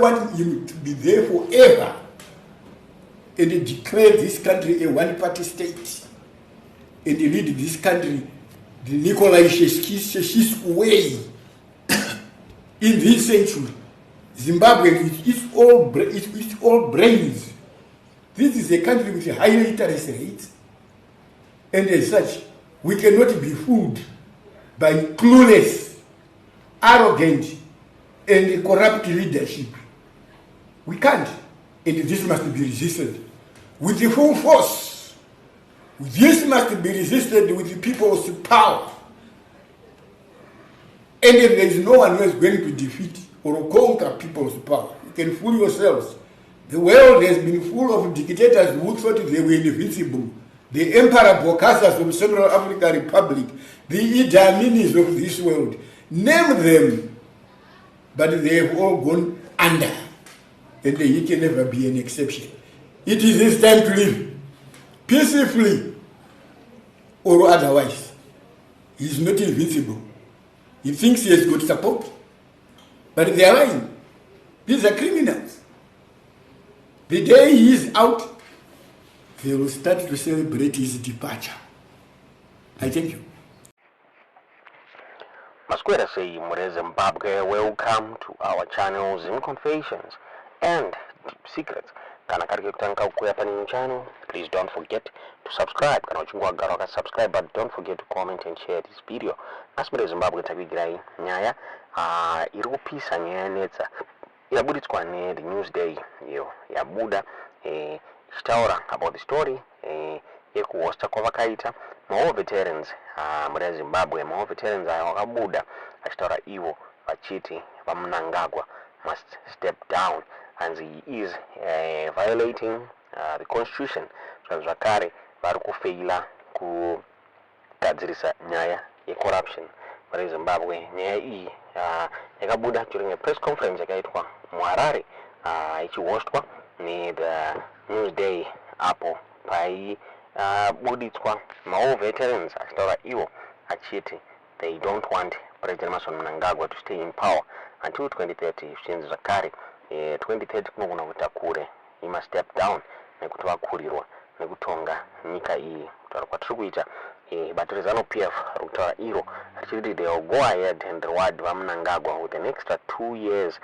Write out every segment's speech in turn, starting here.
want him to be there forever and declare this country a one-party state and lead this country the Nikolai Sheshis way in this century. Zimbabwe is all brains. This is a country with a high interest rate, and as such, we cannot be fooled by clueless, arrogant, and corrupt leadership. We can't, and this must be resisted with the full force. This must be resisted with the people's power. And there is no one who is going to defeat or conquer people's power. You can fool yourselves. The world has been full of dictators who thought they were invincible. The Emperor Bokassa from Central African Republic, the Idi Aminis of this world. Name them, but they have all gone under. And he can never be an exception. It is his time to live peacefully or otherwise. He is not invincible. He thinks he has got support, but they are lying. These are criminals. The day he is out, they will start to celebrate his departure. I thank you. Masquera say Mure Zimbabwe, welcome to our channel Zim Confessions and Deep Secrets. Kana karike kutanka ukuya pa new channel, please don't forget to subscribe. Kana uchungwa garoka subscribe, but don't forget to comment and share this video. Masquera Zimbabwe tabigirai nyaya iri kupisa nyaya netsa yabuditswa ne the Newsday iyo yabuda ichitaura about the story yekuhosta kwavakaita mawo veterans muri Zimbabwe. Mawo veterans aya wakabuda achitaura ivo vachiti vaMnangagwa must step down and he is violating the constitution. Zvakare vari kufeila kugadzirisa nyaya yecorruption muri Zimbabwe. Nyaya iyi yakabuda during a press conference yakaitwa muHarare ichihostwa the Newsday apo pai buditswa mawo veterans achitaura ivo achiti they don't want President Mnangagwa to stay in power until 2030. Zvinzi zvakare 2030 kunogona kuita kure. He must step down nekuti vakurirwa nekutonga nyika iyi. Kutaura kwatiri kuita bato reZANU-PF ri kutaura iro richiti they will go ahead and reward vaMnangagwa with an extra 2 years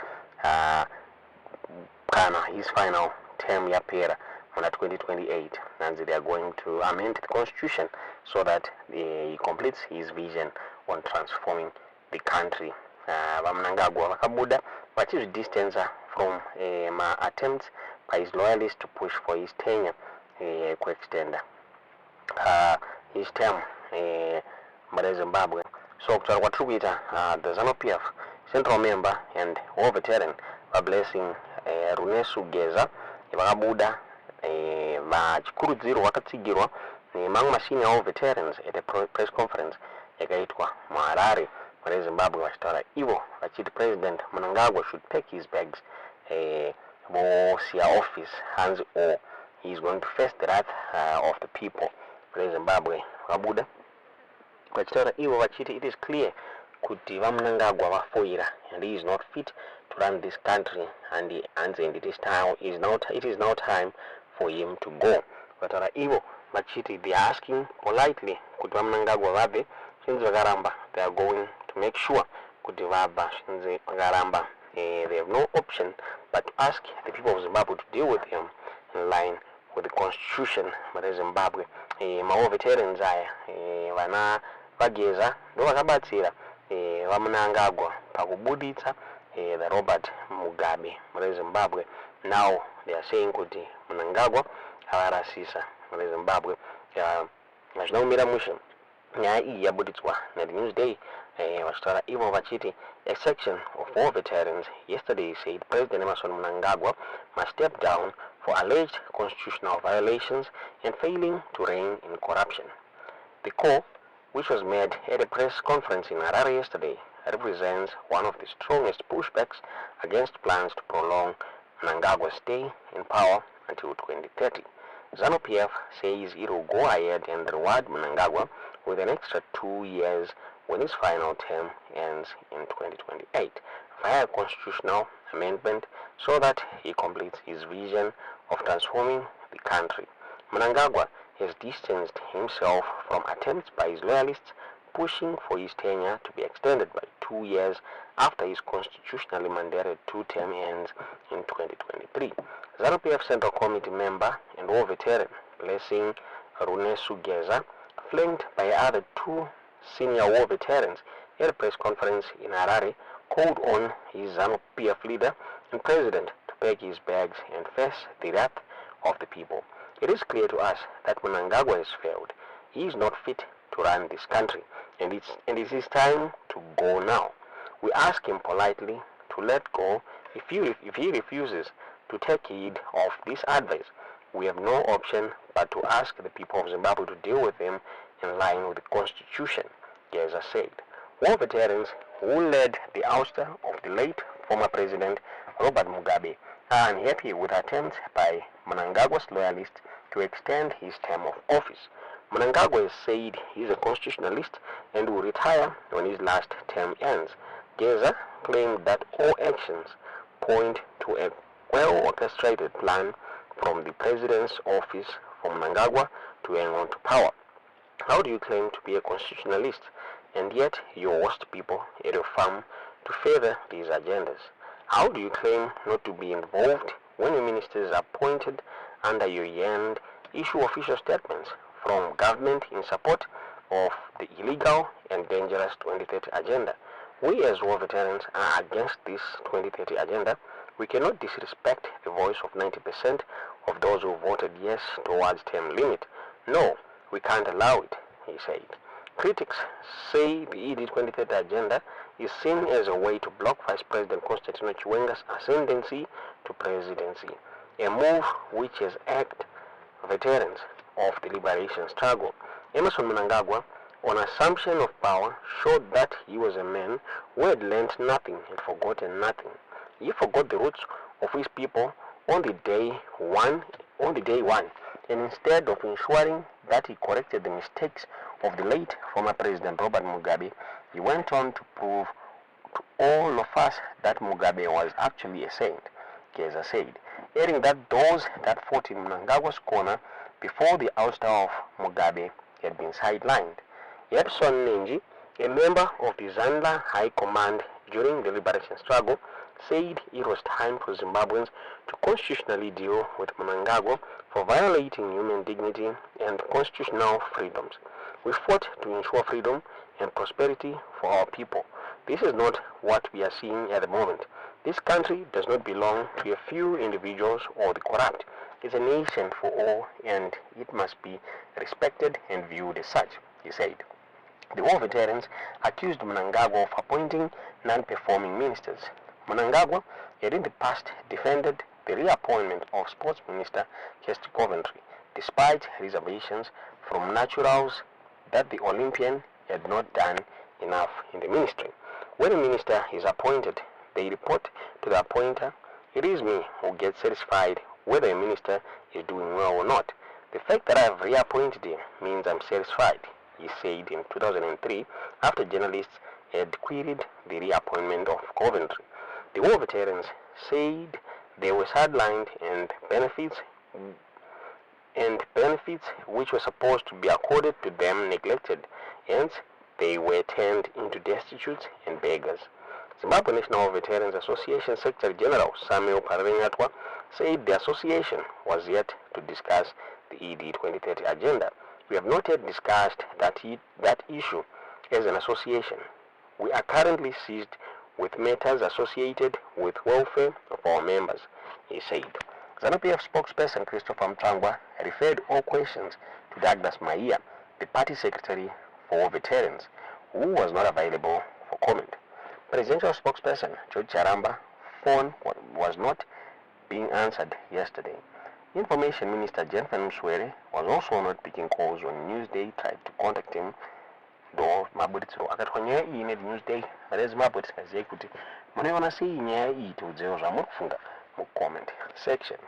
kana his final term yapera muna 2028. And they are going to amend the constitution so that he completes his vision on transforming the country. VaMnangagwa vakabuda vachizvidistansa from attempts by his loyalists to push for his tenure kuextenda his term muri Zimbabwe. So kutaura kwatiri kuita the ZANU-PF central member and war veteran vaBlessing Runесugeza vakabuda vachikurudzirwa vakatsigirwa nemamwe masenior war veterans at a press conference yakaitwa muHarare muri Zimbabwe vachitaura ivo vachiti President Mnangagwa should pack his bags vosiya office hands or he is going to face the wrath of the people. Muri Zimbabwe vakabuda vachitaura ivo vachiti it is clear kuti vaMnangagwa vafoira and he is not fit to run this country and it is now time for him to go. Vataura ivo vachiti they are asking politely kuti vaMnangagwa vabve. Zvinzi vakaramba they are going to make sure kuti vabva. Zvinzi vakaramba they have no option but to ask the people of Zimbabwe to deal with him in line with the constitution muri Zimbabwe. Mawo veterans aya vana vageza ndo vakabatsira vaMnangagwa pakubuditsa the Robert Mugabe muri Zimbabwe. Now they are saying kuti Mnangagwa avarasisa muri Zimbabwe. Zvinoumira mushe nyaya iyi yabuditswa the Newsday vachitaura ivo vachiti a section of war veterans yesterday said President Mnangagwa must step down for alleged constitutional violations and failing to rein in corruption. The call, which was made at a press conference in Harare yesterday, represents one of the strongest pushbacks against plans to prolong Mnangagwa's stay in power until 2030. ZANU-PF says it will go ahead and reward Mnangagwa with an extra 2 years when his final term ends in 2028 via a constitutional amendment so that he completes his vision of transforming the country. Mnangagwa has distanced himself from attempts by his loyalists pushing for his tenure to be extended by 2 years after his constitutionally mandated two-term ends in 2023. ZANU-PF Central Committee member and war veteran Blessing Runesugeza, flanked by other two senior war veterans at a press conference in Harare, called on his ZANU-PF leader and president to pack his bags and face the wrath of the people. It is clear to us that Mnangagwa has failed. He is not fit to run this country, and it is time to go now. We ask him politely to let go. If he refuses to take heed of this advice, we have no option but to ask the people of Zimbabwe to deal with him in line with the Constitution, Geza said. War veterans who led the ouster of the late former President Robert Mugabe are unhappy with attempts by Mnangagwa's loyalists to extend his term of office. Mnangagwa has said he is a constitutionalist and will retire when his last term ends. Geza claimed that all actions point to a well-orchestrated plan from the president's office for Mnangagwa to hang on to power. How do you claim to be a constitutionalist and yet you host people at your farm to further these agendas? How do you claim not to be involved when your ministers appointed under your hand issue official statements from government in support of the illegal and dangerous 2030 agenda? We as war veterans are against this 2030 agenda. We cannot disrespect the voice of 90% of those who voted yes towards term limit. No, we can't allow it, he said. Critics say the ED 2030 agenda is seen as a way to block Vice President Constantino Chiwenga's ascendancy to presidency, a move which has irked veterans of the liberation struggle. Emmerson Mnangagwa, on assumption of power, showed that he was a man who had learned nothing and forgotten nothing. He forgot the roots of his people on the day one, and instead of ensuring that he corrected the mistakes of the late former President Robert Mugabe, he went on to prove to all of us that Mugabe was actually a saint, Keza said, adding that those that fought in Mnangagwa's corner before the ouster of Mugabe had been sidelined. Epson Nenji, a member of the Zandla High Command during the liberation struggle, said it was time for Zimbabweans to constitutionally deal with Mnangagwa for violating human dignity and constitutional freedoms. We fought to ensure freedom and prosperity for our people. This is not what we are seeing at the moment. This country does not belong to a few individuals or the corrupt. It's a nation for all, and it must be respected and viewed as such, he said. The war veterans accused Mnangagwa of appointing non-performing ministers. Mnangagwa had in the past defended the reappointment of Sports Minister Kirsty Coventry, despite reservations from naturals that the Olympian had not done enough in the ministry. When a minister is appointed, they report to the appointer. It is me who gets satisfied whether a minister is doing well or not. The fact that I have reappointed him means I'm satisfied, he said in 2003 after journalists had queried the reappointment of Coventry. The war veterans said they were sidelined and benefits which were supposed to be accorded to them neglected, hence they were turned into destitutes and beggars. Zimbabwe National Veterans Association Secretary General Samuel Parengatwa said the association was yet to discuss the ED 2030 agenda. We have not yet discussed that issue as an association. We are currently seized with matters associated with welfare of our members, he said. ZANU-PF spokesperson Christopher Mtangwa referred all questions to Douglas Maia, the party secretary for veterans, who was not available for comment. Presidential spokesperson George Charamba phone was not being answered yesterday. Information Minister Jensen Mswere was also not picking calls when Newsday tried to contact him. Though mabuditsiro akatwanya ine Newsday marezi mabuditsiro kuti munoona sei nyaya iyi tiudzewo zvamunofunga mu comment section.